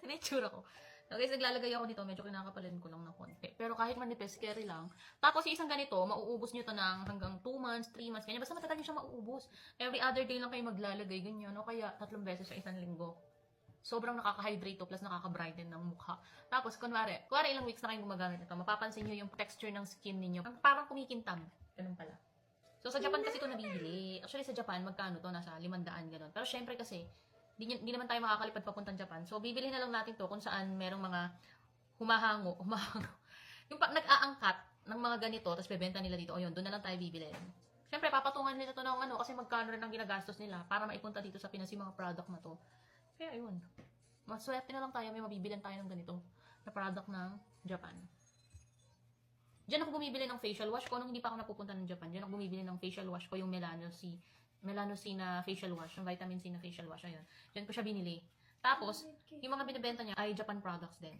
na itsura ko. So guys, naglalagay ako nito, medyo kinakapalin ko lang ng konti. Pero kahit manipis, carry lang. Tapos yung isang ganito, mauubos nyo to ng hanggang 2 months, 3 months, ganyan. Basta matagal nyo siya mauubos. Every other day lang kayo maglalagay, ganyan. O kaya 3 beses sa isang linggo. Sobrang nakaka-hydrate to, plus nakaka-brighten ng mukha. Tapos, kunwari ilang weeks na kayong gumagamit nito, mapapansin nyo yung texture ng skin ninyo. Parang kumikintab. Ganun pala. So, sa Japan kasi ito nabibili. Actually, sa Japan, magkano to? Nasa 500, ganun. Pero syempre kasi, di naman tayo makakalipad papuntang Japan. So, bibili na lang natin to kung saan merong mga humahango. Yung nag-aangkat ng mga ganito, tapos bebenta nila dito. O yun, doon na lang tayo bibili. Syempre, papatungan nila to ng kasi magkano rin ang ginagastos nila para maipunta dito sa Pinas yung mga product na to. Kaya ayun. Maswerte na lang tayo, may mabibilan tayo ng ganito na product ng Japan. Diyan ako bumibili ng facial wash ko nung hindi pa ako napupunta ng Japan. Diyan ako bumibili ng facial wash ko, yung Melano C na facial wash, yung vitamin C na facial wash. Ayun. Diyan ko siya binili. Tapos, yung mga binibenta niya ay Japan products din.